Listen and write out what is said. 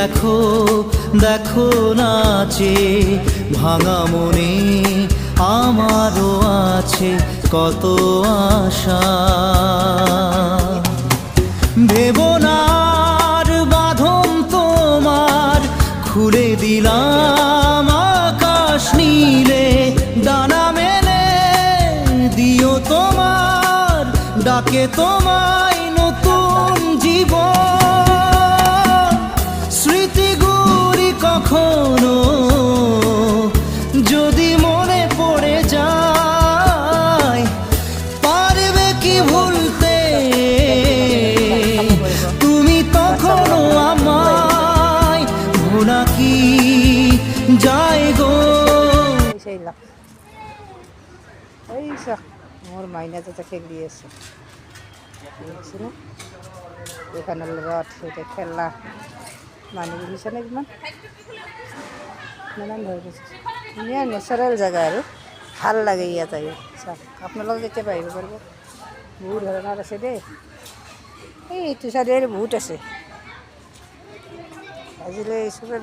দেখো দেখো নাচে ভাঙা মনে আমারও আছে কত আশা। ভেবো না আর বাঁধন তোমার, খুলে দিলাম আকাশ নীলে, ডানা মেলে দিও তোমার ডাকে তোমায় নতুন জীবন। স্মৃতিগুলি কখনো যদি মনে পড়ে যায়, পারবে কি ভুলতে তুমি তখনও আমায়, ভোলা কি যায় গো। মোর মাইনা যেটা খেলি আছে এখানে রথ এটা খেলা মানে বুঝছে না ইমান নানান ধরনের ন্যাচারাল জায়গা আর ভাল লাগে ইয়াত আহি আপোনালোকে কেতিয়া আহিব পাৰিব। বহুত ধৰণৰ আছে দেই, এইটো চাইডে বহুত আছে। আজিলৈ চবে